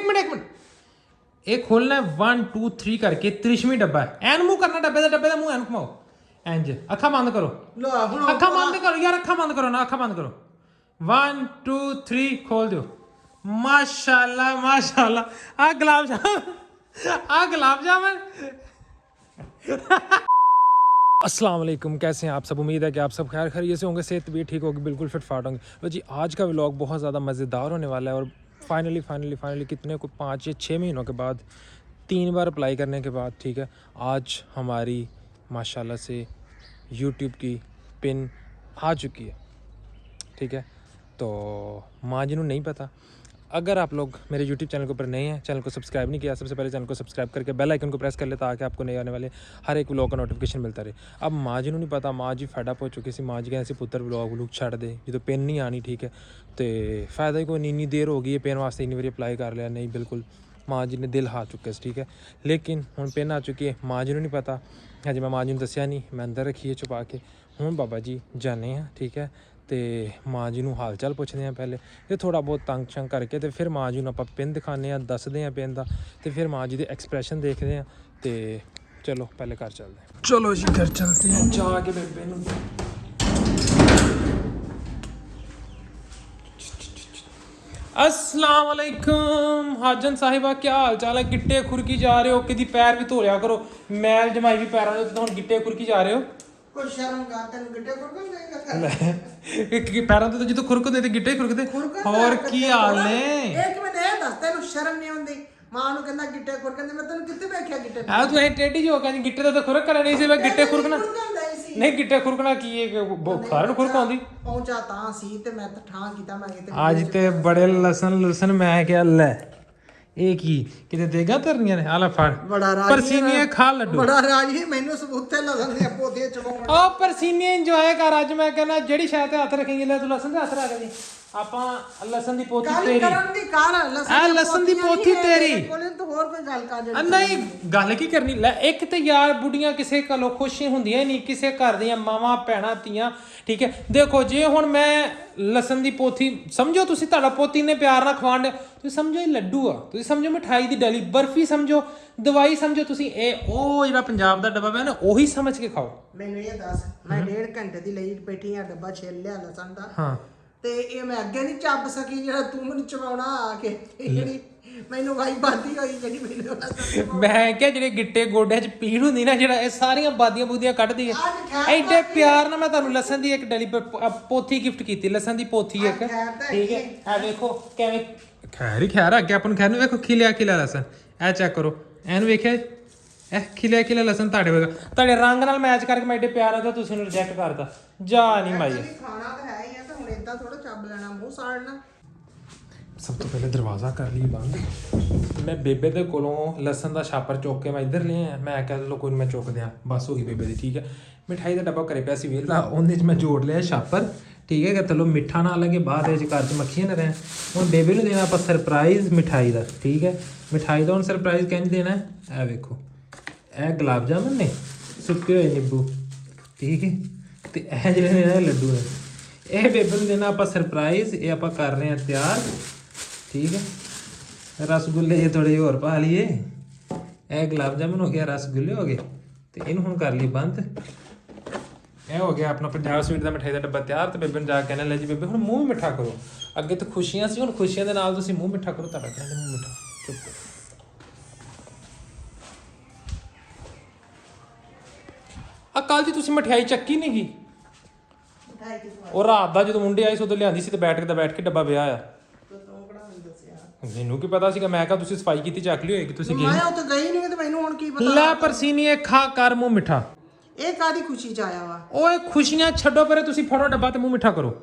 एक मिनट ये खोलना है 1 2 3 करके त्रिशवी डब्बा है एन मुंह करना डब्बे का मुंह एन घुमाओ इंज अखा बंद करो अखा बंद करो यार अखा बंद करो ना अखा बंद करो 1 2 3 खोल दो माशाल्लाह माशाल्लाह आ गुलाब जामुन अस्सलाम वालेकुम, कैसे हैं आप सब। उम्मीद है कि आप सब खैर खैरियत से होंगे, सेहत भी ठीक होगी, बिल्कुल फिट फाट होंगे। तो जी आज का व्लॉग बहुत ज़्यादा मज़ेदार होने वाला है और फाइनली कितने को 5 या 6 महीनों के बाद 3 बार अप्लाई करने के बाद ठीक है आज हमारी माशाल्लाह से यूट्यूब की पिन आ चुकी है। ठीक है, तो माँ जी नहीं पता। अगर आप लोग मेरे YouTube चैनल के ऊपर नए हैं, चैनल को सब्सक्राइब नहीं किया, सबसे पहले चैनल को सब्सक्राइब करके बेल आइकन को प्रेस कर ले ताकि आपको नए आने वाले हर एक व्लॉग का नोटिफिकेशन मिलता रहे। अब माँ जी नहीं पता, माँ जी फैडअप हो चुकी सी। माँ जी कहते पुत्र व्लॉग छड़ दे जो पेन नहीं आनी। ठीक है, तो फायदा ही कोई इन्नी देर हो गई है पेन वास्ते, इन्नी बारी अप्लाई कर लिया नहीं, बिल्कुल माँ जी ने दिल हार चुके। ठीक है, लेकिन हूँ पेन आ चुकी है, माँ जी नहीं पता हजे। मैं माँ जी ने दसिया नहीं, मैं अंदर रखी है छुपा के। हूँ बाबा जी जाने हैं। ठीक है, तो माँ जी ਨੂੰ हाल चाल पुछते हैं पहले, फिर थोड़ा बहुत तंग शंग करके तो फिर माँ जी ਨੂੰ ਆਪਾਂ पिन दिखाने हैं, दसते हैं पिन का, तो फिर माँ जी के एक्सप्रैशन देखते हैं। तो चलो पहले घर चलते हैं। चलो जी घर चलते हैं, जाके बेबे ਨੂੰ अस्सलाम वालेकुम हाजन साहिबा, क्या हाल चाल है। गिट्टे खुरकी जा रहे हो, कदी पैर भी धो लिया करो, मैल जमाई भी पैरों ਦੇ ਹੁਣ गिट्टे खुरकी जा रहे हो। ਕੋਈ ਸ਼ਰਮ ਕਰ, ਤੈਨੂੰ ਗਿੱਟੇ ਖੁਰਕਣ ਦੇਗਾ ਕਿ ਪੈਰਾਂ ਤੇ ਜਦੋਂ ਖੁਰਕਦੇ ਤੇ ਗਿੱਟੇ ਖੁਰਕਦੇ। ਹੋਰ ਕੀ ਹਾਲ ਨੇ। ਇੱਕ ਮਿੰਟ ਇਹ ਦੱਸ, ਤੈਨੂੰ ਸ਼ਰਮ ਨਹੀਂ ਆਉਂਦੀ। ਮਾਂ ਨੂੰ ਕਹਿੰਦਾ ਗਿੱਟੇ ਖੁਰਕਣ ਦੇ, ਮੈਂ ਤੈਨੂੰ ਕਿੱਥੇ ਵੇਖਿਆ ਗਿੱਟੇ। ਆ ਤੂੰ ਇਹ ਟੇਢੀ ਜੋ ਕਹਿੰਦੀ ਗਿੱਟੇ ਦਾ ਤਾਂ ਖੁਰਕ ਕਰਨਾ ਨਹੀਂ ਸੀ, ਮੈਂ ਗਿੱਟੇ ਖੁਰਕਣਾ ਨਹੀਂ। ਗਿੱਟੇ ਖੁਰਕਣਾ ਕੀ ਹੈ, ਸਾਰਿਆਂ ਨੂੰ ਖੁਰਕ ਆਉਂਦੀ। ਪਹੁੰਚਾ ਤਾਂ ਸੀ ਤੇ ਮੈਂ ਤਾਂ ਠਾਂ ਕੀਤਾ, ਮੈਂ ਕਿਤੇ ਅੱਜ ਤੇ ਬੜੇ ਲਸਣ ਮੈਂ ਕਿਹਾ ਲੈ ਇਹ ਕੀ ਕਿਤੇ ਦੇਗਾ ਧਰਨੀਆਂ ਨੇ। ਆਲਾ ਫੜ ਪਰਸੀਨੀਆਂ ਖਾ ਲੱਡੂ। ਬੜਾ ਰਾਜੀ ਮੈਨੂੰ ਸਬੂਤੇ ਲਸਣ ਦੀਆਂ ਪੋਥੀਆਂ ਚਬਾਉਣ। ਉਹ ਪਰਸੀਨੀਆਂ ਇੰਜੋਏ ਕਰ। ਅੱਜ ਮੈਂ ਕਹਿੰਦਾ ਜਿਹੜੀ ਸ਼ਾਇਦ ਤੇ ਹੱਥ ਰੱਖੇਂਗੇ, ਲੈ ਤੂੰ ਲਸਣ ਦੇ ਹੱਥ ਰੱਖ ਦੇ। ਆਪਾਂ ਲਸਣ ਦੀ ਪੋਥੀ ਤੇਰੀ ਕਰਨ ਦੀ ਕਾਰ ਲਸਣ ਦੀ ਪੋਥੀ ਤੇਰੀ ਕੋਲੇ ਤੂੰ ਹੋਰ ਕੋਈ ਗੱਲ ਕਰ ਦੇ। ਨਹੀਂ ਗੱਲ ਕੀ ਕਰਨੀ ਲੈ। ਇੱਕ ਤੇ ਯਾਰ ਬੁੱਢੀਆਂ ਕਿਸੇ ਕੋਲੋਂ ਖੁਸ਼ੀ ਹੁੰਦੀਆਂ ਨਹੀਂ, ਕਿਸੇ ਘਰ ਦੀਆਂ ਮਾਵਾਂ ਭੈਣਾਂ ਧੀਆਂ। ਠੀਕ ਹੈ, ਦੇਖੋ ਜੇ ਹੁਣ ਮੈਂ ਲਸਣ ਦੀ ਪੋਥੀ ਸਮਝੋ, ਤੁਸੀਂ ਤੁਹਾਡਾ ਪੋਤੀ ਨੇ ਪਿਆਰ ਨਾਲ ਖਵਾਉਣ, ਤੁਸੀਂ ਸਮਝੋ ਇਹ ਲੱਡੂ ਆ, ਤੁਸੀਂ ਸਮਝੋ ਮਿਠਾਈ ਦੀ ਡਲੀ, ਬਰਫੀ ਸਮਝੋ, ਦਵਾਈ ਸਮਝੋ। ਤੁਸੀਂ ਇਹ ਉਹ ਜਿਹੜਾ ਪੰਜਾਬ ਦਾ ਡੱਬਾ ਪਿਆ ਨਾ ਉਹੀ ਸਮਝ ਕੇ ਖਾਓ। ਮੈਨੂੰ ਇਹ ਦੱਸ, ਮੈਂ 1.5 ਘੰਟੇ ਦੀ ਲਈ ਬੈਠੀ ਆ, ਡੱਬਾ ਛਿੱਲ ਲਿਆ ਲਸਣ ਦਾ। ਹਾਂ, ਤੇ ਇਹ ਮੈਂ ਅੱਗੇ ਨਹੀਂ ਚੱਬ ਸਕੀ ਜਿਹੜਾ ਤੂੰ ਮੈਨੂੰ ਚਬਾਉਣਾ ਆ ਕੇ, ਜਿਹੜੀ ਮੈਨੂੰ ਵਾਈ ਬਾਦੀ ਹੋਈ ਜਿਹੜੀ ਮੈਨੂੰ। ਮੈਂ ਕਿਹਾ ਜਿਹੜੇ ਗਿੱਟੇ ਗੋਡਿਆਂ 'ਚ ਪੀੜ ਹੁੰਦੀ ਨਾ, ਜਿਹੜਾ ਇਹ ਸਾਰੀਆਂ ਬਾਦੀਆਂ ਬੂਦੀਆਂ ਕੱਢਦੀ ਹੈ। ਐਡੇ ਪਿਆਰ ਨਾਲ ਮੈਂ ਤੁਹਾਨੂੰ ਲਸਣ ਦੀ ਇੱਕ ਡਲੀ ਪੋਥੀ ਗਿਫਟ ਕੀਤੀ, ਲਸਣ ਦੀ ਪੋਥੀ ਇੱਕ। ਠੀਕ ਹੈ, ਆ ਵੇਖੋ ਕਿਵੇਂ ਖੈਰ ਹੀ ਖੈਰ ਅੱਗੇ ਆਪਾਂ ਨੂੰ ਖੈਰ ਨੂੰ ਵੇਖੋ ਖਿਲਿਆ ਲਸਣ। ਇਹ ਚੈੱਕ ਕਰੋ, ਐਨ ਵੇਖਿਆ ਇਹ ਖਿਲਿਆ ਲਸਣ ਤੁਹਾਡੇ ਵਰਗਾ, ਤੁਹਾਡੇ ਰੰਗ ਨਾਲ ਮੈਚ ਕਰਕੇ ਮੈਂ ਐਡੇ ਪਿਆਰ ਨਾਲ ਤੁਸੀਂ ਉਹਨੂੰ ਰਿਜੈਕਟ ਕਰਤਾ। ਜਾ ਨਹੀਂ ਮਾਈ ਖਾਣਾ ਤਾਂ ਹੈ ਹੀ ਆ, ਤਾਂ ਹੁਣ ਏਦਾਂ ਥੋੜਾ ਚੱਬ ਲੈਣਾ, ਮੂੰਹ ਸਾੜਨਾ। ਸਭ ਤੋਂ ਪਹਿਲੇ ਦਰਵਾਜ਼ਾ ਕਰ ਲਈ ਬੰਦ। ਮੈਂ ਬੇਬੇ ਦੇ ਕੋਲੋਂ ਲਸਣ ਦਾ ਛਾਪਰ ਚੁੱਕ ਕੇ ਮੈਂ ਇੱਧਰ ਲਿਆ। ਮੈਂ ਕਿਹਾ ਚਲੋ ਕੋਈ ਮੈਂ ਚੁੱਕ ਦਿਆਂ, ਬਸ ਹੋ ਗਈ ਬੇਬੇ ਦੀ। ਠੀਕ ਹੈ, ਮਿਠਾਈ ਦਾ ਡੱਬਾ ਘਰੇ ਪਿਆ ਸੀ ਵੇਲਾ, ਉਹਦੇ 'ਚ ਮੈਂ ਜੋੜ ਲਿਆ ਛਾਪਰ। ਠੀਕ ਹੈ, ਕਿ ਚਲੋ ਮਿੱਠਾ ਨਾ ਲੱਗੇ, ਬਾਅਦ ਵਿੱਚ ਘਰ 'ਚ ਮੱਖੀਆਂ ਨਾ ਰਹਿਣ। ਹੁਣ ਬੇਬੇ ਨੂੰ ਦੇਣਾ ਆਪਾਂ ਸਰਪ੍ਰਾਈਜ਼ ਮਿਠਾਈ ਦਾ। ਠੀਕ ਹੈ, ਮਿਠਾਈ ਦਾ ਹੁਣ ਸਰਪ੍ਰਾਈਜ਼ ਕਿੰਝ ਦੇਣਾ, ਇਹ ਵੇਖੋ ਇਹ ਗੁਲਾਬ ਜਾਮਨ ਨੇ ਸੁੱਕੇ ਹੋਏ ਨਿੰਬੂ। ਠੀਕ ਹੈ, ਤੇ ਇਹ ਜਿਹੜੇ ਨੇ ਲੱਡੂ ਨੇ, ਇਹ ਬੇਬੇ ਨੂੰ ਦੇਣਾ ਆਪਾਂ ਸਰਪ੍ਰਾਈਜ਼। ਇਹ ਆਪਾਂ ਕਰ ਰਹੇ ਹਾਂ ਤਿਆਰ। ਠੀਕ ਹੈ, ਰਸਗੁੱਲੇ ਜੇ ਥੋੜੇ ਹੋਰ ਪਾ ਲਈਏ। ਇਹ ਗੁਲਾਬ ਜਾਮਨ ਹੋ ਗਿਆ, ਰਸਗੁੱਲੇ ਹੋ ਗਏ, ਤੇ ਇਹਨੂੰ ਹੁਣ ਕਰ ਲਈ ਬੰਦ। ਇਹ ਹੋ ਗਿਆ ਆਪਣਾ ਪੰਜਾਬ ਸਵੀਟ ਦਾ ਮਿਠਾਈ ਦਾ ਡੱਬਾ ਤਿਆਰ। ਤੇ ਬੇਬੇ ਨੂੰ ਜਾ ਕੇ ਕਹਿਣਾ ਲੈ ਜੀ ਬੇਬੇ ਹੁਣ ਮੂੰਹ ਮਿੱਠਾ ਕਰੋ। ਅੱਗੇ ਤਾਂ ਖੁਸ਼ੀਆਂ ਸੀ, ਹੁਣ ਖੁਸ਼ੀਆਂ ਦੇ ਨਾਲ ਤੁਸੀਂ ਮੂੰਹ ਮਿੱਠਾ ਕਰੋ। ਤੁਹਾਡਾ ਕਹਿੰਦੇ ਮੂੰਹ ਮਿੱਠਾ ਚੁੱਪ। ਆ ਕੱਲ ਜੀ ਤੁਸੀਂ ਮਠਿਆਈ ਚੱਕੀ ਨਹੀਂ ਗਈ। ਉਹ ਰਾਤ ਦਾ ਜਦੋਂ ਮੁੰਡੇ ਆਏ ਸੀ ਉਦੋਂ ਲਿਆਂਦੀ ਸੀ, ਤੇ ਬੈਠ ਕੇ ਡੱਬਾ ਪਿਆ ਆ। ਮੈਨੂੰ ਕੀ ਪਤਾ ਸੀਗਾ, ਮੈਂ ਕਿਹਾ ਤੁਸੀਂ ਸਫਾਈ ਕੀਤੀ ਚੱਕ ਲਈ ਹੋਏਗੀ, ਤੁਸੀਂ ਗਏ। ਮੈਂ ਉੱਥੇ ਗਈ ਨਹੀਂ ਤੇ ਮੈਨੂੰ ਹੁਣ ਕੀ ਪਤਾ। ਲੈ ਪਰਸੀਨੀਏ ਖਾ ਕਰ ਮੂੰਹ ਮਿੱਠਾ। ਇਹ ਕਾਦੀ ਖੁਸ਼ੀ ਚ ਆਇਆ ਵਾ। ਓਏ ਖੁਸ਼ੀਆਂ ਛੱਡੋ ਪਰੇ, ਤੁਸੀਂ ਫੜੋ ਡੱਬਾ ਤੇ ਮੂੰਹ ਮਿੱਠਾ ਕਰੋ।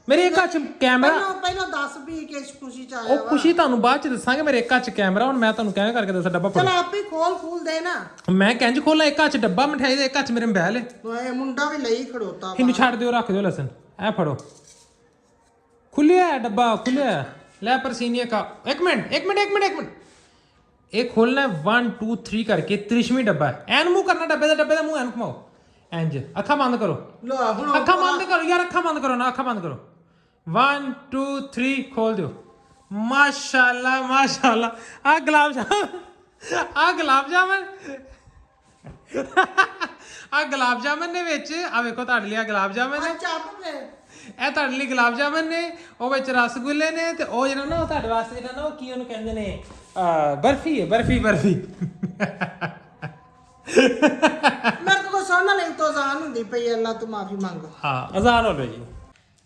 ਮੇਰੇ ਇੱਕ ਹੱਥ 'ਚ ਕੈਮਰਾ, ਪਹਿਲਾਂ ਦੱਸ ਵੀ ਕਿਸ ਖੁਸ਼ੀ ਚ ਆਇਆ ਵਾ। ਉਹ ਖੁਸ਼ੀ ਤੁਹਾਨੂੰ ਬਾਅਦ 'ਚ ਦੱਸਾਂਗੇ। ਮੇਰੇ ਇੱਕ ਹੱਥ 'ਚ ਕੈਮਰਾ, ਹੁਣ ਮੈਂ ਤੁਹਾਨੂੰ ਕਹਿ ਕਰਕੇ ਦੱਸਾਂ ਡੱਬਾ ਚਲ ਆਪੇ ਖੋਲ ਦੇ ਨਾ। ਮੈਂ ਕਿੰਜ ਖੋਲਾਂ, ਇੱਕ ਹੱਥ 'ਚ ਡੱਬਾ ਮਿਠਾਈ ਦੇ, ਇੱਕ ਹੱਥ 'ਚ ਮੇਰੇ ਮੋਬਾਈਲ ਹੈ। ਓਏ ਮੁੰਡਾ ਵੀ ਲਈ ਖੜੋਤਾ। ਇਹਨੂੰ ਛੱਡ ਦਿਓ, ਰੱਖ ਦਿਓ ਲਸਣ। ਇਹ ਫੜੋ, ਖੁੱਲਿਆ ਡੱਬਾ ਖੁੱਲਿਆ। ਲੈ ਪਰਸੀਨੀਏ ਖਾ। ਇੱਕ ਮਿੰਟ ਇਹ ਖੋਲਣਾ 1 2 3 ਕਰਕੇ त्रिशवी डब्बा है। एन मुंह करना डब्बे का मुंह एन घुमाओ इंज। अखा बंद करो, अखा बंद करो यार, अखा बंद करो ना, अखा बंद करो। 1 2 3 खोल दो ਮਾਸ਼ਾਅੱਲਾ ਮਾਸ਼ਾਅੱਲਾ ਆ ਗੁਲਾਬ ਜਾਮਨ ਆ ਗੁਲਾਬ ਜਾਮਨ ਨੇ ਵਿੱਚ ਆ ਵੇਖੋ ਤੁਹਾਡੇ ਲਈ ਆ ਗੁਲਾਬ ਜਾਮਨ ਹੈ ਚੱਪ ਫੇ ਇਹ ਤੁਹਾਡੇ ਲਈ ਗੁਲਾਬ ਜਾਮਨ ਨੇ ਉਹ ਵਿੱਚ ਰਸਗੁੱਲੇ ਨੇ ਤੇ ਉਹ ਜਿਹੜਾ ਨਾ ਉਹ ਤੁਹਾਡੇ ਵਾਸਤੇ ਜਿਹੜਾ ਨਾ ਉਹ ਕੀ ਉਹਨੂੰ ਕਹਿੰਦੇ ਨੇ ਬਰਫੀ ਹੈ ਬਰਫੀ ਮੇਰੇ ਕੋਲ ਸੋਨਾ ਲਈ ਤੋਂ ਜ਼ਾਨ ਹੁੰਦੀ ਪਈ ਅੱਲਾ ਤੂੰ ਮਾਫੀ ਮੰਗ ਹਾਂ ਅਜ਼ਾਨ ਹੋ ਰਹੀ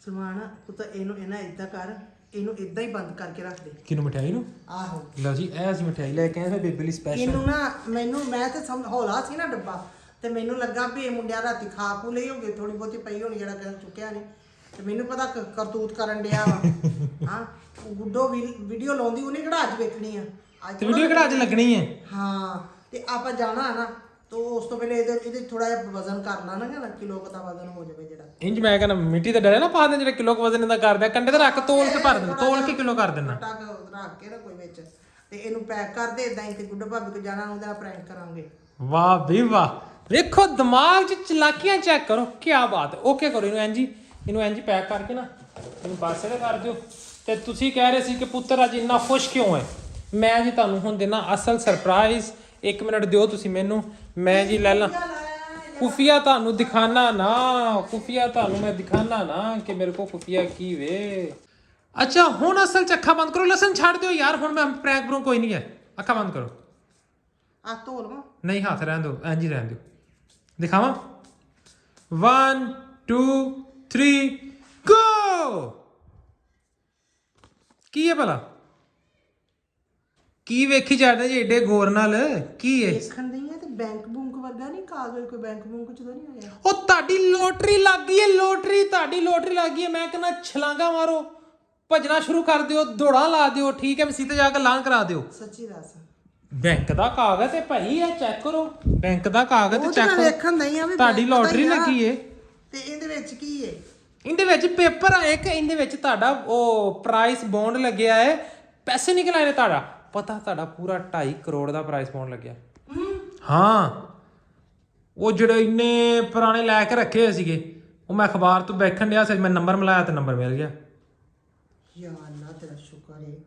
ਸਮਾਨ ਤੂੰ ਤਾਂ ਇਹਨੂੰ ਇਹਨਾਂ ਇਦਾਂ ਕਰ ਇਹਨੂੰ ਇਦਾਂ ਹੀ ਬੰਦ ਕਰਕੇ ਰੱਖ ਦੇ ਕਿਨੂੰ ਮਠਿਆਈ ਨੂੰ ਆਹੋ ਲਓ ਜੀ ਇਹ ਅਸੀਂ ਮਠਿਆਈ ਲੈ ਕੇ ਆਏ ਹਾਂ ਬੇਬੇ ਲਈ ਸਪੈਸ਼ਲ ਇਹਨੂੰ ਨਾ ਮੈਂ ਤੇ ਹੌਲਾ ਸੀ ਨਾ ਡੱਬਾ ਤੇ ਮੈਨੂੰ ਲੱਗਾ ਵੀ ਇਹ ਮੁੰਡਿਆਂ ਰਾਤੀ ਖਾ ਖੂ ਲਈ ਹੋਗੇ ਥੋੜੀ ਬਹੁਤੀ ਪਈ ਹੋਣੀ ਜਿਹੜਾ ਕਹਿੰਦਾ ਚੁੱਕਿਆ ਨਹੀਂ ਤੇ ਮੈਨੂੰ ਪਤਾ ਕਰਤੂਤ ਕਰਨ ਡਿਆ ਵਾ ਹਾਂ ਗੁੱਡੋ ਵੀਡੀਓ ਲਾਉਂਦੀ ਉਹਨੇ ਕਿਹੜਾ ਅੱਜ ਵੇਖਣੀ ਆ ਅੱਜ ਤੇ ਵੀਡੀਓ ਕਿਹੜਾ ਅੱਜ ਲੱਗਣੀ ਹੈ ਹਾਂ ਤੇ ਆਪਾਂ ਜਾਣਾ ਨਾ ਤੋ ਉਸ ਤੋਂ ਪਹਿਲੇ ਇਹਦੇ ਥੋੜਾ ਜਿਹਾ ਵਜ਼ਨ ਕਰਨਾ ਨਾ ਕਿਲੋ ਦਾ ਵਜ਼ਨ ਹੋ ਜਾਵੇ ਜਿਹੜਾ ਇੰਜ ਮੈਂ ਕਹਿੰਦਾ ਮਿੱਟੀ ਤੇ ਡਲਿਆ ਨਾ ਪਾ ਦੇ ਜਿਹੜਾ ਕਿਲੋ ਵਜ਼ਨ ਦਾ ਕਰਦੇ ਕੰਡੇ ਤੇ ਰੱਖ ਤੋਲ ਕੇ ਭਰ ਦੇ ਤੋਲ ਕੇ ਕਿਲੋ ਕਰ ਦੇਣਾ ਟੱਕ ਰੱਖ ਕੇ ਨਾ ਕੋਈ ਵਿੱਚ ਤੇ ਇਹਨੂੰ ਪੈਕ ਕਰ ਦੇ ਇਦਾਂ ਹੀ ਤੇ ਗੁੱਡੋ ਭਾਬੀ ਕੋ ਜਾਣਾ ਉਹਦੇ ਨਾਲ ਪ੍ਰੈਂਕ ਕਰਾਂਗੇ ਵਾਹ ਵੀ ਵਾਹ ਵੇਖੋ ਦਿਮਾਗ 'ਚ ਚਲਾਕੀਆਂ ਚੈੱਕ ਕਰੋ ਕੀ ਬਾਤ ਹੈ ਓਕੇ ਕਰੋ ਇਹਨੂੰ ਇੰਜ ਪੈਕ ਕਰਕੇ ਨਾ ਇਹਨੂੰ ਪਾਸੇ ਤੇ ਕਰ ਦਿਓ ਤੇ ਤੁਸੀਂ ਕਹਿ ਰਹੇ ਸੀ ਕਿ ਪੁੱਤਰ ਅੱਜ ਇੰਨਾ ਖੁਸ਼ ਕਿਉਂ ਹੈ ਮੈਂ ਜੀ ਤੁਹਾਨੂੰ ਹੁਣ ਦੇਣਾ ਅਸਲ ਸਰਪ੍ਰਾਈਜ਼ 1 ਮਿੰਟ ਦਿਓ ਤੁਸੀਂ ਮੈਨੂੰ ਮੈਂ ਜੀ ਲੈ ਲਾਂ ਖੁਫੀਆ ਤੁਹਾਨੂੰ ਦਿਖਾਣਾ ਨਾ ਕਿ ਮੇਰੇ ਕੋ ਖੁਫੀਆ ਕੀ ਵੇ ਅੱਛਾ ਹੁਣ ਅਸਲ ਚ ਅੱਖਾਂ ਬੰਦ ਕਰੋ ਲਸਣ ਛੱਡ ਦਿਓ ਯਾਰ ਹੁਣ ਮੈਂ ਪ੍ਰੈਂਕ ਬਰੋਂ ਕੋਈ ਨਹੀਂ ਹੈ ਅੱਖਾਂ ਬੰਦ ਕਰੋ ਆ ਧੋ ਲਵਾਂ ਨਹੀਂ ਹੱਥ ਰਹਿਣ ਦਿਓ ਇੰਜ ਹੀ ਰਹਿਣ ਦਿਓ ਦਿਖਾਵਾਂ 1 2 3 ਗੋ ਕੀ ਹੈ ਭਲਾ ਕੀ ਵੇਖੀ ਜਾਂਦੇ ਜੀ ਏਡੇ ਗੌਰ ਨਾਲ ਕੀ ਹੈ ਦੇਖਣ ਨਹੀਂ ਹੈ ਤੇ ਬੈਂਕ ਬੂੰਕ ਵਰਗਾ ਨਹੀਂ ਕਾਗਜ਼ ਕੋਈ ਬੈਂਕ ਬੂੰਕ ਚ ਤਾਂ ਨਹੀਂ ਹੋਇਆ ਉਹ ਤੁਹਾਡੀ ਲੋਟਰੀ ਲੱਗ ਗਈ ਹੈ ਤੁਹਾਡੀ ਲੋਟਰੀ ਲੱਗ ਗਈ ਹੈ ਮੈਂ ਕਹਿੰਦਾ ਛਲਾਂਗਾ ਮਾਰੋ ਭਜਣਾ ਸ਼ੁਰੂ ਕਰ ਦਿਓ ਦੌੜਾਂ ਲਾ ਦਿਓ ਠੀਕ ਹੈ ਮਸੀਤੇ ਜਾ ਕੇ ਐਲਾਨ ਕਰਾ ਦਿਓ ਸੱਚੀ ਦੱਸ ਬੈਂਕ ਦਾ ਕਾਗਜ਼ ਹੈ ਭਾਈ ਇਹ ਚੈੱਕ ਕਰੋ ਬੈਂਕ ਦਾ ਕਾਗਜ਼ ਤੇ ਚੈੱਕ ਕਰੋ ਵੇਖਣ ਨਹੀਂ ਆ ਵੀ ਤੁਹਾਡੀ ਲੋਟਰੀ ਲੱਗੀ ਹੈ ਤੇ ਇਹਦੇ ਵਿੱਚ ਕੀ ਹੈ ਇਹਦੇ ਵਿੱਚ ਪੇਪਰ ਆ ਇੱਕ ਇਹਦੇ ਵਿੱਚ ਤੁਹਾਡਾ ਉਹ ਪ੍ਰਾਈਸ ਬੌਂਡ ਲੱਗਿਆ ਹੈ ਪੈਸੇ ਨਿਕਲ ਆਏ ਨੇ ਤੁਹਾਡਾ ਪਤਾ ਤੁਹਾਡਾ ਪੂਰਾ 2.5 ਕਰੋੜ ਦਾ ਪ੍ਰਾਈਸ ਬੌਂਡ ਲੱਗਿਆ ਹਾਂ ਉਹ ਜਿਹੜੇ ਇੰਨੇ ਪੁਰਾਣੇ ਲੈ ਕੇ ਰੱਖੇ ਹੋਏ ਸੀਗੇ ਉਹ ਮੈਂ ਅਖਬਾਰ ਤੋਂ ਵੇਖਣ ਡਿਆ ਸੀ ਮੈਂ ਨੰਬਰ ਮਿਲਾਇਆ ਤੇ ਨੰਬਰ ਮਿਲ ਗਿਆ ਯਾ ਅੱਲਾ ਤੇਰਾ ਸ਼ੁਕਰ ਹੈ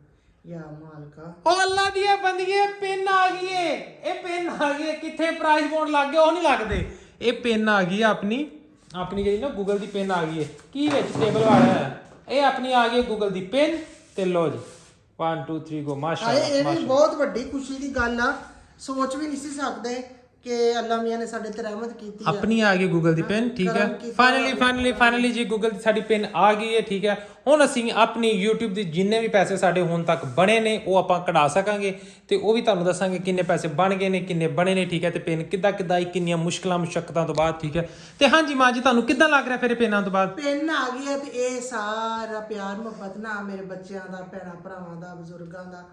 ਯਾ ਮਾਲਕਾ ਉਹ ਅੱਲਾ ਦੀ ਬੰਦਗੀ ਪਿੰਨ ਆ ਗਈ ਏ ਇਹ ਪਿੰਨ ਆ ਗਈ ਕਿੱਥੇ ਪ੍ਰਾਈਸ ਬੌਂਡ ਲੱਗ ਗਿਆ ਉਹ ਨਹੀਂ ਲੱਗਦੇ ਇਹ ਪਿੰਨ ਆ ਗਈ ਆਪਣੀ ਜਿਹੜੀ ਨਾ ਗੂਗਲ ਦੀ ਪਿੰਨ ਆ ਗਈ ਏ ਕੀ ਵਿੱਚ ਟੇਬਲ ਵਾਲਾ ਹੈ ਇਹ ਆਪਣੀ ਆ ਗਈ ਗੂਗਲ ਦੀ ਪਿੰਨ ਤੇ ਲੋ ਜੀ 1 2 3 ਗੋ ਮਾਸ਼ਾਅੱਲਾ ਇਹ ਵੀ ਬਹੁਤ ਵੱਡੀ ਖੁਸ਼ੀ ਦੀ ਗੱਲ ਆ ਸੋਚ ਵੀ ਨਹੀਂ ਸੀ ਸਕਦੇ ਕਿ ਅੱਲਾ ਮੀਆਂ ਨੇ ਸਾਡੇ ਤੇ ਰਹਿਮਤ ਕੀਤੀ ਹੈ ਆਪਣੀ ਆ ਗਈ ਗੂਗਲ ਦੀ ਪਿੰਨ ਠੀਕ ਹੈ ਫਾਈਨਲੀ ਜੀ ਗੂਗਲ ਦੀ ਸਾਡੀ ਪਿੰਨ ਆ ਗਈ ਹੈ ਠੀਕ ਹੈ ਹੁਣ ਅਸੀਂ ਆਪਣੀ YouTube ਦੀ ਜਿੰਨੇ ਵੀ ਪੈਸੇ ਸਾਡੇ ਹੁਣ ਤੱਕ ਬਣੇ ਨੇ ਉਹ ਆਪਾਂ ਕਢਾ ਸਕਾਂਗੇ ਤੇ ਉਹ ਵੀ ਤੁਹਾਨੂੰ ਦੱਸਾਂਗੇ ਕਿੰਨੇ ਪੈਸੇ ਬਣ ਗਏ ਨੇ ਕਿੰਨੇ ਬਣੇ ਨੇ ਠੀਕ ਹੈ ਤੇ ਪਿੰਨ ਕਿੱਦਾਂ ਕਿੰਨੀਆਂ ਮੁਸ਼ਕਲਾਂ ਤੋਂ ਬਾਅਦ ਠੀਕ ਹੈ ਤੇ ਹਾਂਜੀ ਮਾਂ ਜੀ ਤੁਹਾਨੂੰ ਕਿੱਦਾਂ ਲੱਗ ਰਿਹਾ ਫਿਰ ਪਿੰਨਾਂ ਤੋਂ ਬਾਅਦ ਪਿੰਨ ਆ ਗਈ ਹੈ ਤੇ ਇਹ ਸਾਰਾ ਪਿਆਰ ਮੁਹੱਬਤ ਨਾ ਮੇਰੇ ਬੱਚਿਆਂ ਦਾ ਭੈਣਾਂ ਭਰਾਵਾਂ ਦਾ ਬਜ਼ੁਰਗਾਂ ਦਾ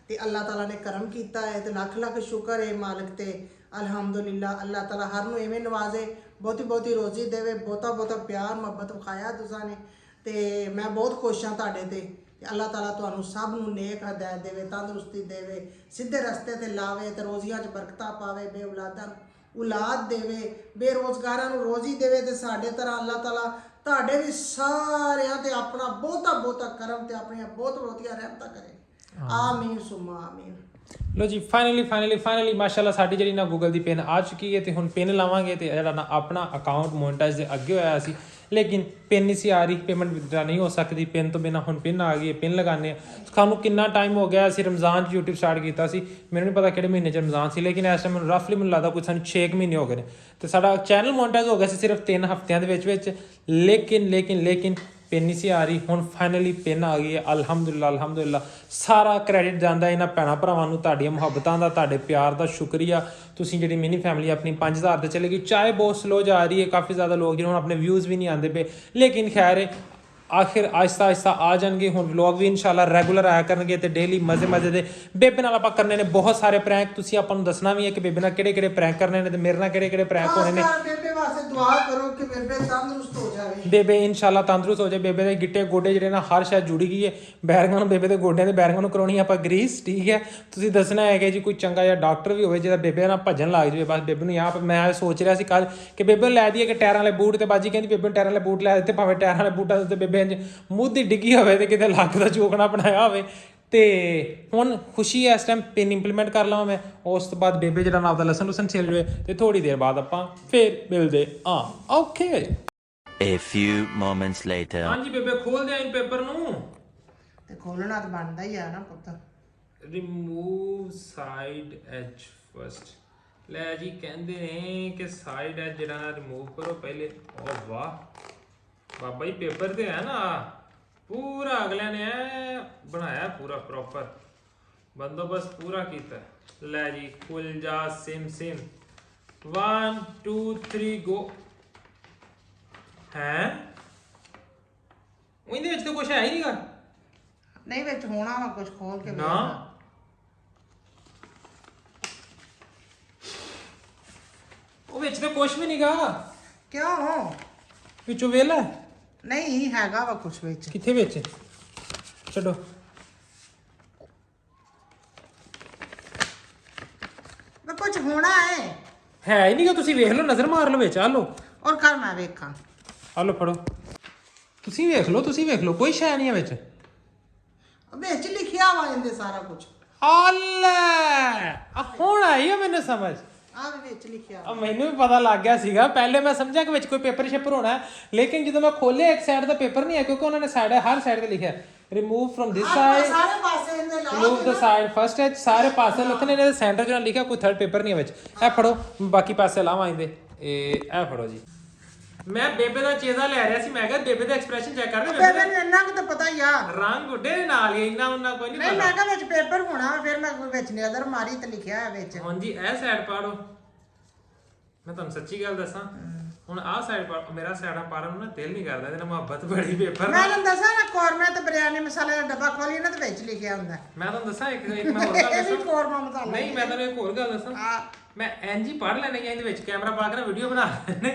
ਤੇ ਅੱਲਾਹ ਤਾਲਾ ਨੇ ਕਰਮ ਕੀਤਾ ਹੈ ਤੇ ਲੱਖ ਲੱਖ ਸ਼ੁਕਰ ਹੈ ਮਾਲਕ ਤੇ ਅਲਹਮਦੁਲਿਲਾ ਅੱਲਾਹ ਤਾਲਾ ਹਰ ਨੂੰ ਐਵੇਂ ਨਵਾਜ਼ੇ ਬਹੁਤੀ ਰੋਜ਼ੀ ਦੇਵੇ ਬਹੁਤਾ ਪਿਆਰ ਮੁਹੱਬਤ ਵਿਖਾਇਆ ਤੁਸੀਂ ਨੇ ਤੇ ਮੈਂ ਬਹੁਤ ਖੁਸ਼ ਹਾਂ ਤੁਹਾਡੇ ਤੇ ਅੱਲਾਹ ਤਾਲਾ ਤੁਹਾਨੂੰ ਸਭ ਨੂੰ ਨੇਕ ਹਦਾਇਤ ਦੇਵੇ ਤੰਦਰੁਸਤੀ ਦੇਵੇ ਸਿੱਧੇ ਰਸਤੇ ਤੇ ਲਾਵੇ ਤੇ ਰੋਜ਼ੀਆਂ 'ਚ ਬਰਕਤਾਂ ਪਾਵੇ ਬੇਔਲਾਦਾਂ ਨੂੰ ਔਲਾਦ ਦੇਵੇ ਬੇਰੋਜ਼ਗਾਰਾਂ ਨੂੰ ਰੋਜ਼ੀ ਦੇਵੇ ਤੇ ਸਾਡੇ ਤਰ੍ਹਾਂ ਅੱਲਾਹ ਤਾਲਾ ਤੁਹਾਡੇ ਵੀ ਸਾਰਿਆਂ ਤੇ ਆਪਣਾ ਬਹੁਤਾ ਕਰਮ ਤੇ ਆਪਣੀਆਂ ਬਹੁਤ ਬਹੁਤੀਆਂ ਰਹਿਮਤਾਂ ਕਰੇ ਆਮੀਨ ਸੁਮਾ ਆਮੀਨ ਲੋ ਜੀ ਫਾਈਨਲੀ ਮਾਸ਼ਾਅੱਲਾ ਸਾਡੀ ਜਿਹੜੀ ਨਾ ਗੂਗਲ ਦੀ ਪਿੰਨ ਆ ਚੁੱਕੀ ਹੈ ਤੇ ਹੁਣ ਪਿੰਨ ਲਾਵਾਂਗੇ ਤੇ ਜਿਹੜਾ ਨਾ ਆਪਣਾ ਅਕਾਊਂਟ ਮੋਨਟਾਈਜ਼ ਦੇ ਅੱਗੇ ਹੋਇਆ ਸੀ ਲੇਕਿਨ ਪਿੰਨ ਨਹੀਂ ਸੀ ਆ ਰਹੀ ਪੇਮੈਂਟ ਵਿਦਡਰਾ ਨਹੀਂ ਹੋ ਸਕਦੀ ਪਿੰਨ ਤੋਂ ਬਿਨਾ ਹੁਣ ਪਿੰਨ ਆ ਗਈ ਹੈ ਪਿੰਨ ਲਗਾਉਂਦੇ ਆ ਸਾਨੂੰ ਕਿੰਨਾ ਟਾਈਮ ਹੋ ਗਿਆ ਅਸੀਂ ਰਮਜ਼ਾਨ 'ਚ YouTube ਸਟਾਰਟ ਕੀਤਾ ਸੀ ਮੈਨੂੰ ਨਹੀਂ ਪਤਾ ਕਿਹੜੇ ਮਹੀਨੇ 'ਚ ਰਮਜ਼ਾਨ ਸੀ ਲੇਕਿਨ ਇਸ ਟਾਈਮ ਮੈਨੂੰ ਰਫਲੀ ਮੈਨੂੰ ਲੱਗਦਾ ਕੁਝ ਸਾਨੂੰ 6 ਮਹੀਨੇ ਹੋ ਗਏ ਨੇ ਤੇ ਸਾਡਾ ਚੈਨਲ ਮੋਨਟਾਈਜ਼ ਹੋ ਗਿਆ ਸੀ ਸਿਰਫ 3 ਹਫ਼ਤਿਆਂ ਦੇ ਵਿੱਚ ਲੇਕਿਨ ਪਿੰਨ ਨਹੀਂ ਸੀ ਆ ਰਹੀ ਹੁਣ ਫਾਈਨਲੀ ਪਿੰਨ ਆ ਗਈ ਹੈ ਅਲਹਮਦੁਲਿਲਾ ਸਾਰਾ ਕ੍ਰੈਡਿਟ ਜਾਂਦਾ ਇਹਨਾਂ ਭੈਣਾਂ ਭਰਾਵਾਂ ਨੂੰ ਤੁਹਾਡੀਆਂ ਮੁਹੱਬਤਾਂ ਦਾ ਤੁਹਾਡੇ ਪਿਆਰ ਦਾ ਸ਼ੁਕਰੀਆ ਤੁਸੀਂ ਜਿਹੜੀ ਮਿਨੀ ਫੈਮਿਲੀ ਆਪਣੀ 5000 ਤੇ ਚਲੇ ਗਈ ਚਾਹੇ ਬਹੁਤ ਸਲੋ ਜਾ ਰਹੀ ਹੈ ਕਾਫੀ ਜ਼ਿਆਦਾ ਲੋਕ ਜਿਹਨਾਂ ਨੂੰ ਆਪਣੇ ਵਿਊਜ਼ ਵੀ ਨਹੀਂ ਆਉਂਦੇ ਪਏ ਲੇਕਿਨ ਖੈਰ ਹੈ ਆਖਿਰ ਆਹਿਸਤਾ ਆ ਜਾਣਗੇ ਹੁਣ ਵਲੌਗ ਵੀ ਇਨਸ਼ਾਅੱਲਾ ਰੈਗੂਲਰ ਆਇਆ ਕਰਨਗੇ ਤੇ ਡੇਲੀ ਮਜ਼ੇ ਦੇ ਬੇਬੇ ਨਾਲ ਆਪਾਂ ਕਰਨੇ ਨੇ ਬਹੁਤ ਸਾਰੇ ਪ੍ਰੈਂਕ ਤੁਸੀਂ ਆਪਾਂ ਨੂੰ ਦੱਸਣਾ ਵੀ ਹੈ ਕਿ ਬੇਬੇ ਨਾਲ ਕਿਹੜੇ ਪ੍ਰੈਂਕ ਕਰਨੇ ਨੇ ਤੇ ਮੇਰੇ ਨਾਲ ਕਿਹੜੇ ਪ੍ਰੈਂਕ ਹੋਣੇ ਨੇ ਬੇਬੇ ਵਾਸਤੇ ਦੁਆ ਕਰੋ ਕਿ ਬੇਬੇ ਤੰਦਰੁਸਤ ਹੋ ਜਾਵੇ ਬੇਬੇ ਇਨਸ਼ਾਅੱਲਾ ਤੰਦਰੁਸਤ ਹੋ ਜਾਏ ਬੇਬੇ ਦੇ ਗਿੱਟੇ ਗੋਡੇ ਜਿਹੜੇ ਨਾ ਹਰ ਸ਼ਾਇਦ ਜੁੜੀ ਗਈ ਹੈ ਬੈਰਿੰਗਾਂ ਨੂੰ ਬੇਬੇ ਦੇ ਗੋਡਿਆਂ ਦੇ ਬੈਰਿੰਗਾਂ ਨੂੰ ਕਰਾਉਣੀ ਆਪਾਂ ਗਰੀਸ ਠੀਕ ਹੈ ਤੁਸੀਂ ਦੱਸਣਾ ਹੈ ਕਿ ਜੀ ਕੋਈ ਚੰਗਾ ਜਿਹਾ ਡਾਕਟਰ ਵੀ ਹੋਵੇ ਜਿਹੜਾ ਬੇਬੇ ਨਾਲ ਭੱਜਣ ਲੱਗ ਜਾਵੇ ਬਸ ਬੇਬੇ ਨੂੰ ਮੈਂ ਸੋਚ ਰਿਹਾ ਸੀ ਕੱਲ ਕਿ ਬੇਬੇ ਨੂੰ ਲੈ ਦਈਏ ਕਿ ਟਾਇਰਾਂ ਵਾਲੇ ਬੂਟ ਤੇ ਬਾਜੀ ਕਹਿੰਦੀ ਬੇਬੇ ਨੂੰ ਟਾਇਰਾਂ ਵਾਲੇ ਬੂਟ ਲੈ ਦਿੱਤੇ ਭਾਵੇਂ ਟਾਇਰਾਂ ਵਾਲੇ ਬੂਟਾਂ ਦੇ ਬੇਬੇ ਮੂੰਹ ਦੀ ਡਿੱਗੀ ਹੋਵੇ ਤੇ ਕਿਤੇ ਲੱਕ ਦਾ ਚੋਕਣਾ ਬਣਾਇਆ ਹੋਵੇ ਤੇ ਹੁਣ ਖੁਸ਼ੀ ਹੈ ਇਸ ਟਾਈਮ ਪਿਨ ਇੰਪਲੀਮੈਂਟ ਕਰ ਲਵਾਂ ਮੈਂ, ਉਸ ਤੋਂ ਬਾਅਦ ਬੇਬੇ ਜਿਹੜਾ ਨਾਲ ਦਾ ਲਸਣ ਲੁਸਣ ਛਿਲ ਜਾਵੇ ਤੇ ਥੋੜੀ ਦੇਰ ਬਾਅਦ ਆਪਾਂ ਫੇਰ ਮਿਲਦੇ ਆ। Okay A few moments later. ਹਾਂਜੀ ਬੇਬੇ ਖੋਲ ਦੇ ਇਨ ਪੇਪਰ ਨੂੰ। ਤੇ ਖੋਲਣਾ ਤਾਂ ਬਣਦਾ ਹੀ ਆ ਨਾ ਪੁੱਤ। Remove side as first. ਲੈ ਜੀ ਕਹਿੰਦੇ ਨੇ ਕਿ ਸਾਈਡ ਐਜ ਜਿਹੜਾ ਰਿਮੂਵ ਕਰੋ ਪਹਿਲੇ। ਓ ਵਾਹ ਬਾਬਾ ਜੀ ਪੇਪਰ ਤੇ ਹੈ ਨਾ ਪੂਰਾ ਅਗਲਿਆਂ ਨੇ ਐ ਬਣਾਇਆ ਪੂਰਾ ਪ੍ਰੋਪਰ ਬੰਦੋਬਸਤ ਪੂਰਾ ਕੀਤਾ। ਲੈ ਜੀ ਖੁੱਲ ਜਾ ਸਿਮ ਸਿਮ 1 2 3 ਗੋ। ਹੈ ਉਹਦੇ ਵਿੱਚ ਤਾਂ ਕੁਝ ਹੈ ਹੀ ਨਹੀਂਗਾ। ਨਹੀਂ ਵਿੱਚ ਹੋਣਾ ਵਾ ਕੁਝ, ਖੋਲ ਕੇ ਨਾ ਉਹ ਵਿੱਚ ਤਾਂ ਕੁਝ ਵੀ ਨਹੀਂਗਾ। ਕਿਉਂ? ਵਿੱਚੋਂ ਵੇਲਾ ਨਹੀਂ ਹੈਗਾ ਵਾ ਕੁਝ ਵਿੱਚ। ਕਿੱਥੇ ਵਿੱਚ? ਛੱਡੋ ਮੈਂ ਕੁਝ ਹੋਣਾ ਹੈ ਹੀ ਨਹੀਂਗਾ। ਤੁਸੀਂ ਵੇਖ ਲਓ, ਨਜ਼ਰ ਮਾਰ ਲਓ ਵਿੱਚ। ਆ ਲਓ ਔਰ ਕਰ ਮੈਂ ਵੇਖਾਂ। ਆ ਲਓ ਫੜੋ, ਤੁਸੀਂ ਵੇਖ ਲਓ, ਤੁਸੀਂ ਵੇਖ ਲਓ, ਕੋਈ ਸ਼ੈ ਨਹੀਂ ਹੈ ਵਿੱਚ। ਵਿੱਚ ਲਿਖਿਆ ਵਾ ਇਹਦੇ ਸਾਰਾ ਕੁਝ। ਆਲੇ ਆ ਹੁਣ ਆਈ ਆ ਮੈਨੂੰ ਸਮਝ। ਆ ਵੀ ਵਿੱਚ ਲਿਖਿਆ ਆ ਮੈਨੂੰ ਵੀ ਪਤਾ ਲੱਗ ਗਿਆ ਸੀਗਾ। ਪਹਿਲੇ ਮੈਂ ਸਮਝਿਆ ਕਿ ਵਿੱਚ ਕੋਈ ਪੇਪਰ ਸ਼ੇਪਰ ਹੋਣਾ, ਲੇਕਿਨ ਜਦੋਂ ਮੈਂ ਖੋਲਿਆ ਇੱਕ ਸਾਈਡ ਦਾ ਪੇਪਰ ਨਹੀਂ ਹੈ ਕਿਉਂਕਿ ਉਹਨਾਂ ਨੇ ਸਾਈਡ ਹਰ ਸਾਈਡ ਤੇ ਲਿਖਿਆ ਰਿਮੂਵ ਫਰਮ ਦਿਸ ਸਾਈਡ, ਸਾਰੇ ਪਾਸੇ ਇਹਦੇ ਲਾ remove the side first as. ਸਾਰੇ ਪਾਸੇ ਲਿਖਣੇ ਨੇ, ਸੈਂਟਰ 'ਚ ਲਿਖਿਆ ਕੋਈ ਥਰਡ ਪੇਪਰ ਨਹੀਂ ਹੈ ਵਿੱਚ। ਇਹ ਫੜੋ ਬਾਕੀ ਪਾਸੇ ਲਾਵਾਂ ਇਹਦੇ। ਇਹ ਫੜੋ ਜੀ। ਮੈਂ ਬੇਬੇ ਦਾ ਚੇਜ਼ਾ ਲੈ ਰਿਹਾ ਸੀ, ਮੈਂ ਕਿਹਾ ਬੇਬੇ ਦਾ ਐਕਸਪ੍ਰੈਸ਼ਨ ਚੈੱਕ ਕਰ ਬੇਬੇ ਨੂੰ ਇੰਨਾ ਕੁ ਤਾਂ ਪਤਾ ਹੀ ਆ। ਰੰਗ ਉੱਡੇ ਦੇ ਨਾਲ ਹੀ ਇੰਨਾ ਉਹਨਾਂ ਕੋਈ ਨਹੀਂ ਨਹੀਂ ਮੈਂ ਕਿਹਾ ਵਿੱਚ ਪੇਪਰ ਹੋਣਾ, ਫਿਰ ਮੈਂ ਵਿੱਚ ਨਜ਼ਰ ਮਾਰੀ ਤੇ ਲਿਖਿਆ ਹੈ ਵਿੱਚ। ਹਾਂਜੀ ਇਹ ਸਾਈਡ ਪਾੜੋ। ਮੈਂ ਤੁਹਾਨੂੰ ਸੱਚੀ ਗੱਲ ਦੱਸਾਂ, ਹੁਣ ਆਹ ਸਾਈਡ ਮੇਰਾ ਸਾਈਡਾਂ ਪਾੜਨ ਨੂੰ ਨਾ ਦਿਲ ਨਹੀਂ ਕਰਦਾ, ਇਹਦੇ ਨਾਲ ਮੁਹੱਬਤ ਬੜੀ ਪੇਪਰ ਮੈਂ ਤੁਹਾਨੂੰ ਦੱਸਾਂ ਨਾ, ਕੋਰਮਾ ਤੇ ਬਿਰਿਆਨੀ ਮਸਾਲੇ ਦਾ ਡੱਬਾ ਖੋਲੀ ਨਾ ਤੇ ਵਿੱਚ ਲਿਖਿਆ ਹੁੰਦਾ। ਮੈਂ ਤੁਹਾਨੂੰ ਦੱਸਾਂ ਇੱਕ ਮੈਂ ਹੋਰ ਗੱਲ ਇਹ ਵੀ ਦੱਸਾਂ। ਕੋਰਮਾ ਮਸਾਲਾ ਨਹੀਂ ਮੈਂ ਤੁਹਾਨੂੰ ਇੱਕ ਹੋਰ ਗੱਲ ਦੱਸਾਂ। ਮੈਂ ਇੰਜ ਹੀ ਪੜ ਲੈਣੀ ਆ, ਇਹਦੇ ਵਿੱਚ ਕੈਮਰਾ ਪਾ ਕੇ ਨਾ ਵੀਡੀਓ ਬਣਾ ਲੈਣੇ,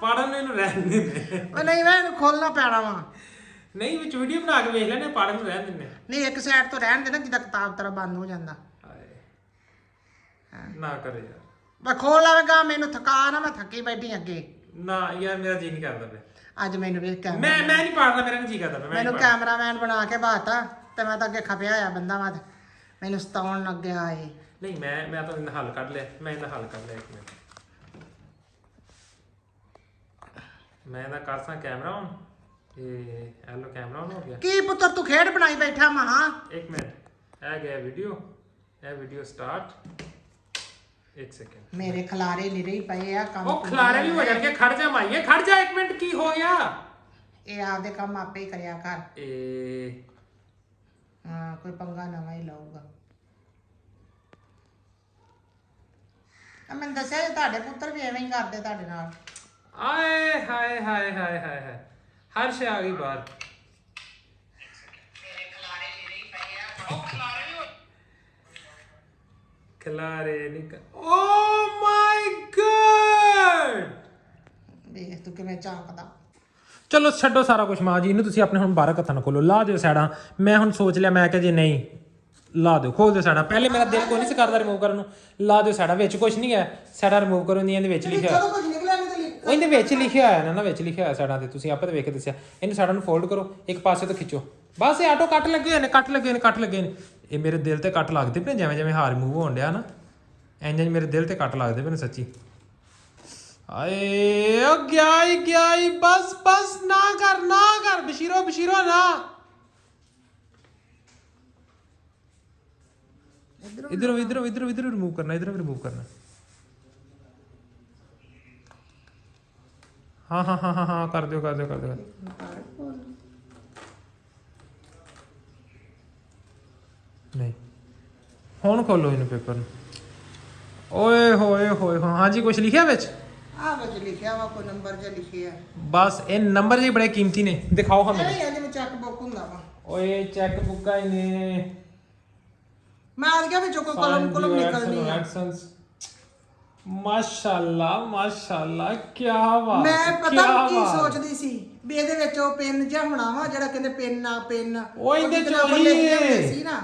ਪੜਨ ਨੂੰ ਇਹਨੂੰ ਰਹਿਣ ਦਿੰਦੇ। ਉਹ ਨਹੀਂ ਮੈਂ ਇਹਨੂੰ ਖੋਲਣਾ ਪੈਣਾ ਵਾ। ਨਹੀਂ ਵਿੱਚ ਵੀਡੀਓ ਬਣਾ ਕੇ ਵੇਖ ਲੈਣੇ, ਪੜਨ ਨੂੰ ਰਹਿਣ ਦਿੰਦੇ। ਨਹੀਂ ਇੱਕ ਸਾਈਡ ਤੋਂ ਰਹਿਣ ਦੇ ਨਾ, ਜਿੱਦਾਂ ਕਿਤਾਬ ਤਰ੍ਹਾਂ ਬੰਦ ਹੋ ਜਾਂਦਾ। ਨਾ ਕਰੇ ਯਾਰ। ਮੈਂ ਖੋਲ ਲਵੇਗਾ, ਮੈਨੂੰ ਥਕਾ ਨਾ, ਮੈਂ ਥੱਕੀ ਬੈਠੀ ਅੱਗੇ। ਨਾ ਯਾਰ ਮੇਰਾ ਜੀ ਨਹੀਂ ਕਰਦਾ ਪਿਆ। ਅੱਜ ਮੈਨੂੰ ਵੇਖ ਕੇ ਮੈਂ ਨਹੀਂ ਪੜਨਾ, ਮੇਰਾ ਨਹੀਂ ਜੀ ਕਰਦਾ ਪਿਆ। ਮੈਨੂੰ ਕੈਮਰਾਮੈਨ ਬਣਾ ਕੇ ਬਾਤਾ ਤੇ ਮੈਂ ਤਾਂ ਅੱਗੇ ਖਪਿਆ ਹੋਇਆ ਬੰਦਾ ਵਾ, ਮੈਨੂੰ ਸਤਾਉਣ ਲੱਗ ਗਿਆ ਏ। ਨਹੀਂ ਮੈਂ ਤਾਂ ਇਹਦਾ ਹੱਲ ਕੱਢ ਲਿਆ। ਮੈਂ ਇਹਦਾ ਹੱਲ ਕੱਢ ਲਿਆ। ਇੱਕ ਮਿੰਟ ਮੈਂ ਇਹਦਾ ਕਰਸਾਂ ਕੈਮਰਾ ਔਨ। ਇਹ ਹੈਲੋ ਕੈਮਰਾ ਔਨ ਹੋ ਗਿਆ। ਕੀ ਪੁੱਤਰ ਤੂੰ ਖੇਡ ਬਣਾਈ ਬੈਠਾ ਮਹਾ? ਇੱਕ ਮਿੰਟ ਇਹ ਗਿਆ ਵੀਡੀਓ। ਇਹ ਵੀਡੀਓ ਸਟਾਰਟ। ਇੱਕ ਸੈਕਿੰਡ। ਮੇਰੇ ਖਲਾਰੇ ਨਿਰੇ ਪਏ ਆ ਕੰਮ। ਉਹ ਖਲਾਰੇ ਵੀ ਹੋ ਜਾਣਗੇ। ਖੜ ਜਾ ਮਾਈਏ, ਖੜ ਜਾ ਇੱਕ ਮਿੰਟ। ਕੀ ਹੋ ਗਿਆ? ਇਹ ਆਪਦੇ ਕੰਮ ਆਪੇ ਹੀ ਕਰਿਆ ਕਰ। ਹਾਂ ਕੋਈ ਪੰਗਾ ਨਵਾਂ ਹੀ ਲਾਊਗਾ। ਮੈਂ ਦੱਸਿਆ ਤੁਹਾਡੇ ਪੁੱਤਰ ਵੀ ਐਵੇਂ ਹੀ ਕਰਦੇ ਤੁਹਾਡੇ ਨਾਲ। ਆਏ ਹਾਏ ਹਾਏ ਹਾਏ ਹਾਏ ਹਾਏ, ਹਰਸ਼ ਆ ਗਈ ਬਾਹਰ। ਖਿਲਾਰੇ ਨਿਕਲ। ਓ ਮਾਈ ਗॉड ਦੇਖ ਤੂੰ ਕਿਵੇਂ ਝਾਂਕਦਾ। ਚਲੋ ਛੱਡੋ ਸਾਰਾ ਕੁਝ ਮਾਂ ਜੀ, ਇਹਨੂੰ ਤੁਸੀਂ ਆਪਣੇ ਹੁਣ 12 ਹੱਥਾਂ ਨਾਲ ਖੋਲੋ। ਲਾ ਦਿਓ ਸਾਈਡਾਂ। ਮੈਂ ਹੁਣ ਸੋਚ ਲਿਆ, ਮੈਂ ਕਿਹਾ ਜੀ ਨਹੀਂ ਲਾ ਦਿਓ, ਖੋਲ ਦਿਓ ਸਾਈਡਾਂ। ਪਹਿਲੇ ਮੇਰਾ ਦਿਲ ਕੋਈ ਨਹੀਂ ਸੀ ਕਰਦਾ ਰਿਮੂਵ ਕਰਨ ਨੂੰ। ਲਾ ਦਿਓ ਸਾਈਡਾਂ, ਵਿੱਚ ਕੁਝ ਨਹੀਂ ਹੈ। ਸਾਈਡਾਂ ਰਿਮੂਵ ਕਰੋ ਨਹੀਂ, ਇਹਦੇ ਵਿੱਚ ਲਿਖਿਆ ਜਦੋਂ ਕੁਝ ਨਿਕਲਿਆ ਨਹੀਂ ਤਾਂ ਉਹ ਇਹਦੇ ਵਿੱਚ ਲਿਖਿਆ ਹੋਇਆ ਨਾ ਵਿੱਚ ਲਿਖਿਆ ਹੋਇਆ ਸਾਈਡਾਂ ਤੇ। ਤੁਸੀਂ ਆਪੇ ਤਾਂ ਵੇਖ ਕੇ ਦੱਸਿਆ। ਇਹਨੂੰ ਸਾਈਡਾਂ ਨੂੰ ਫੋਲਡ ਕਰੋ, ਇੱਕ ਪਾਸੇ ਤੋਂ ਖਿੱਚੋ। ਬਸ ਇਹ ਆਟੋ ਕੱਟ ਲੱਗੇ ਹੋਏ ਨੇ, ਕੱਟ ਲੱਗੇ ਨੇ, ਕੱਟ ਲੱਗੇ ਨੇ। ਇਹ ਮੇਰੇ ਦਿਲ ਤੇ ਕੱਟ ਲੱਗਦੇ ਪਏ ਜਿਵੇਂ ਜਿਵੇਂ ਹਾਰ ਰਿਮੂਵ ਹੋਣ ਡਿਆ ਨਾ, ਇੰਜ ਮੇਰੇ ਦਿਲ ਤੇ ਕੱਟ ਲੱਗਦੇ ਪਏ ਨੇ ਸੱਚੀ। ਆਏ ਓ ਗਿਆ ਹੀ। ਬਸ ਬਸ ਨਾ ਕਰ ਬਸ਼ੀਰੋ ਨਾ। ਇਧਰੋਂ ਰਿਮੂਵ ਕਰਨਾ, ਇਧਰੋਂ ਰਿਮੂਵ ਕਰਨਾ। ਹਾਂ ਕਰ ਦਿਓ। ਨਹੀਂ ਹੁਣ ਖੋਲੋ ਇਹਨੂੰ ਪੇਪਰ ਨੂੰ। ਓਏ ਹੋਏ ਹਾਂਜੀ ਕੁਝ ਲਿਖਿਆ ਵਿੱਚ? ਆ ਵਿੱਚ ਲਿਖਿਆ ਵਾ ਕੋਈ ਨੰਬਰ ਜਿਹਾ ਲਿਖਿਆ। ਬਸ ਇਹ ਨੰਬਰ ਜੀ ਬੜੇ ਕੀਮਤੀ ਨੇ, ਦਿਖਾਓ ਹਾਂ ਮੈਨੂੰ। ਇਹਦੇ ਵਿੱਚ ਚੈੱਕ ਬੁੱਕ ਹੁੰਦਾ ਵਾ। ਓਏ ਚੈੱਕ ਬੁੱਕਾਂ ਹੀ ਨੇ। ਮੈਂ ਆ ਗਿਆ ਵਿੱਚੋਂ ਕੋਈ ਕਲਮ ਨਿਕਲਣੀ ਆ। ਮਾਸ਼ਾਅੱਲਾ ਕੀ ਬਾਤ। ਮੈਂ ਪਤਾ ਕੀ ਸੋਚਦੀ ਸੀ ਵੀ ਇਹਦੇ ਵਿੱਚ ਉਹ ਪੈਨ ਜਿਹਾ ਹੋਣਾ ਵਾ ਜਿਹੜਾ ਕਹਿੰਦੇ ਪੈਨ ਉਹ ਇਹਦੇ ਜਿਹਦੇ ਨਾਲ ਆਪਾਂ ਲਿਖਦੇ ਹੁੰਦੇ ਸੀ ਨਾ,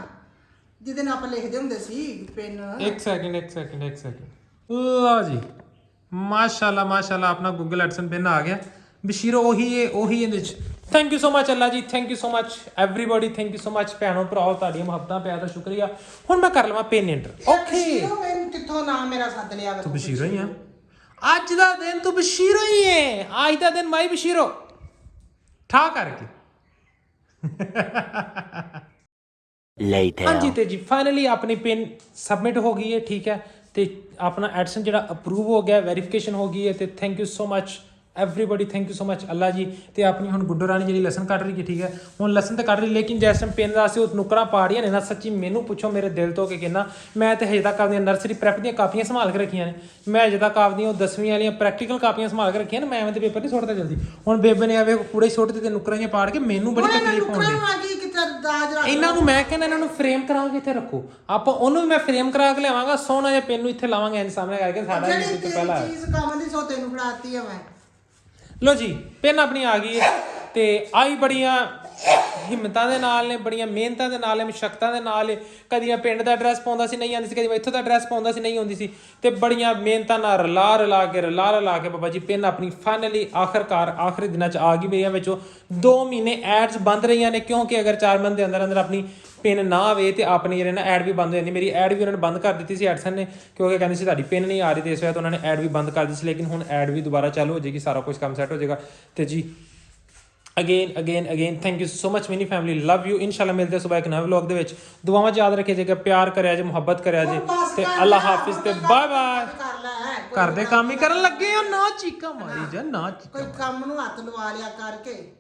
ਜਿਹਦੇ ਨਾਲ ਆਪਾਂ ਲਿਖਦੇ ਹੁੰਦੇ ਸੀ ਪੈਨ। ਇੱਕ ਸੈਕਿੰਡ ਲਓ ਜੀ ਮਾਸ਼ਾਅੱਲਾ ਆਪਣਾ ਗੂਗਲ ਐਡਸਨ ਪੈਨ ਆ ਗਿਆ। ਬਸ਼ੀਰੋ ਉਹੀ ਇਹਦੇ ਵਿੱਚ thank you so much Allah ji, thank you so much everybody, thank you so much ਭੈਣੋ ਭਰਾਓ, ਤੁਹਾਡੀਆਂ ਮੁਹੱਬਤਾਂ ਪਿਆਰ ਦਾ ਸ਼ੁਕਰੀਆ। ਹੁਣ ਮੈਂ ਕਰ ਲਵਾਂ ਪਿੰਨ ਐਂਟਰ। ਓਕੇ ਬਸ਼ੀਰੋ ਮੈਨੂੰ ਕਿੱਥੋਂ ਨਾਮ ਮੇਰਾ ਸੱਦ ਲਿਆ ਵਾ ਤੂੰ ਬਸ਼ੀਰੋ ਹੀ ਆ ਅੱਜ ਦਾ ਦਿਨ, ਤੂੰ ਬਸ਼ੀਰੋ ਹੀ ਹੈ ਅੱਜ ਦਾ ਦਿਨ, ਮਾਈ ਬਸ਼ੀਰੋ ਠਾ ਕਰਕੇ। Later. ਹਾਂਜੀ ਤੇ ਜੀ ਫਾਈਨਲੀ ਆਪਣੀ ਪਿਨ ਸਬਮਿਟ ਹੋ ਗਈ ਹੈ, ਠੀਕ ਹੈ। ਤੇ ਆਪਣਾ ਐਡਸਨ ਜਿਹੜਾ ਅਪਰੂਵ ਹੋ ਗਿਆ, ਵੈਰੀਫਿਕੇਸ਼ਨ ਹੋ ਗਈ ਹੈ। ਤੇ thank you so much everybody, thank you so much Allah ji. ਤੇ ਆਪਣੀ ਹੁਣ ਗੁੱਡੋ ਰਾਣੀ ਜਿਹੜੀ ਲਸਣ ਕੱਢ ਰਹੀ ਹੈ, ਠੀਕ ਹੈ। ਹੁਣ ਲਸਣ ਤਾਂ ਕੱਢ ਰਹੀ, ਲੇਕਿਨ ਜਿਸ ਟਾਈਮ ਪਿੰਨ ਦਾ ਅਸੀਂ ਉਹ ਨੁਕਰਾਂ ਪਾੜੀਆਂ ਨੇ ਨਾ, ਸੱਚੀ ਮੈਨੂੰ ਪੁੱਛੋ ਮੇਰੇ ਦਿਲ ਤੋਂ ਕਿ ਕਿੰਨਾ ਮੈਂ ਤੇ ਹਜੇ ਤੱਕ ਆਪਣੀਆਂ ਨਰਸਰੀ ਪ੍ਰੈਪ ਦੀਆਂ ਕਾਪੀਆਂ ਸੰਭਾਲ ਕੇ ਰੱਖੀਆਂ ਨੇ। ਮੈਂ ਹਜੇ ਤੱਕ ਆਪਦੀਆਂ ਉਹ 10ਵੀਂ ਵਾਲੀਆਂ ਪ੍ਰੈਕਟੀਕਲ ਕਾਪੀਆਂ ਸੰਭਾਲ ਕੇ ਰੱਖੀਆਂ ਨੇ। ਮੈਂ ਐਵੇਂ ਦੇ ਪੇਪਰ ਨਹੀਂ ਸੁੱਟਦਾ ਜਲਦੀ। ਹੁਣ ਬੇਬੇ ਨੇ ਆਵੇ ਕੂੜੇ ਸੁੱਟ ਦਿੱਤੇ ਨੁਕਰਾਂ ਜਿਹੀਆਂ ਪਾੜ ਕੇ, ਮੈਨੂੰ ਬੜੀ ਤਕਲੀਫ ਹੋਣ ਡਈ। ਇਹਨਾਂ ਨੂੰ ਮੈਂ ਕਹਿੰਦਾ ਇਹਨਾਂ ਨੂੰ ਫਰੇਮ ਕਰਾ ਕੇ ਇੱਥੇ ਰੱਖੋ, ਆਪਾਂ ਉਹਨੂੰ ਵੀ ਮੈਂ ਫਰੇਮ ਕਰਾ ਕੇ ਲਿਆਵਾਂਗਾ, ਸੋਹਣਾ ਜਿਹਾ ਪਿੰਨ ਨੂੰ ਇੱਥੇ ਲਾਵਾਂਗੇ ਐਨ ਸਾਹਮਣੇ ਕਰਕੇ ਸਾਡਾ ਜਿਹੜੀ ਪਹਿਲਾਂ ਚੀਜ਼ ਕੰਮ ਦੀ ਸੋ ਤੈਨੂੰ ਫੜਾਤੀ ਆ ਮੈਂ। ਲੋ ਜੀ ਪਿੰਨ ਆਪਣੀ ਆ ਗਈ ਹੈ। ਤੇ ਆਈ ਬੜੀਆਂ ਹਿੰਮਤਾਂ ਦੇ ਨਾਲ ਨੇ, ਬੜੀਆਂ ਮਿਹਨਤਾਂ ਦੇ ਨਾਲ ਨੇ, ਮੁਸ਼ੱਕਤਾਂ ਦੇ ਨਾਲ ਨੇ। ਕਦੀ ਮੈਂ ਪਿੰਡ ਦਾ ਐਡਰੈਸ ਪਾਉਂਦਾ ਸੀ, ਨਹੀਂ ਆਉਂਦੀ ਸੀ, ਕਦੀ ਮੈਂ ਇੱਥੋਂ ਦਾ ਐਡਰੈਸ ਪਾਉਂਦਾ ਸੀ, ਨਹੀਂ ਆਉਂਦੀ ਸੀ। ਤੇ ਬੜੀਆਂ ਮਿਹਨਤਾਂ ਨਾਲ ਰਲਾ ਕੇ ਬਾਬਾ ਜੀ ਪਿੰਨ ਆਪਣੀ ਫਾਈਨਲੀ ਆਖਰਕਾਰ ਆਖਰੀ ਦਿਨਾਂ 'ਚ ਆ ਗਈ। ਮੇਰੀਆਂ ਵਿੱਚੋਂ 2 ਮਹੀਨੇ ਐਡਸ ਬੰਦ ਰਹੀਆਂ ਨੇ, ਕਿਉਂਕਿ ਅਗਰ 4 ਮਹੀਨੇ ਦੇ ਅੰਦਰ ਆਪਣੀ ਪਿੰਨ ਨਾ ਆਵੇ ਤੇ ਆਪਣੀ ਜਿਹੜੇ ਨਾ ਐਡ ਵੀ ਬੰਦ ਹੋ ਜਾਂਦੀ। ਮੇਰੀ ਐਡ ਵੀ ਉਹਨਾਂ ਨੇ ਬੰਦ ਕਰ ਦਿੱਤੀ ਸੀ ਐਡਸਨ ਨੇ, ਕਿਉਂਕਿ ਕਹਿੰਦੇ ਸੀ ਤੁਹਾਡੀ ਪਿੰਨ ਨਹੀਂ ਆ ਰਹੀ, ਤੇ ਇਸ ਵਜ੍ਹਾ ਤੋਂ ਉਹਨਾਂ ਨੇ ਐਡ ਵੀ ਬੰਦ ਕਰ ਦਿੱਤੀ ਸੀ। ਲੇਕਿਨ ਹੁਣ ਐਡ ਵੀ ਦੁਬਾਰਾ ਚਾਲੂ ਹੋ ਜਾਏਗੀ, ਸਾਰਾ ਕੁਝ ਕੰਮ ਸੈੱਟ ਹੋ ਜਾਏਗਾ। ਤੇ ਜੀ again thank you so much ਮੇਰੀ ਫੈਮਿਲੀ, ਲਵ ਯੂ। ਇਨਸ਼ਾਅੱਲਾ ਮਿਲਦੇ ਸੁਬਹ ਇੱਕ ਨਵੇਂ ਵਲੌਗ ਦੇ ਵਿੱਚ। ਦੁਆਵਾਂ 'ਚ ਯਾਦ ਰੱਖਿਆ ਜੇਗਾ, ਪਿਆਰ ਕਰਿਆ ਜੇ, ਮੁਹੱਬਤ ਕਰਿਆ ਜੇ। ਤੇ ਅੱਲਾ ਹਾਫਿਜ਼ ਤੇ ਬਾਏ ਬਾਏ। ਘਰ ਦੇ ਕੰਮ ਹੀ ਕਰਨ ਲੱਗੇ ਆ, ਨਾ ਚੀਕਾਂ ਮਾਰੀ ਜਾ, ਨਾ ਕੋਈ ਕੰਮ ਨੂੰ ਹੱਥ ਲਵਾ ਲਿਆ ਕਰਕੇ।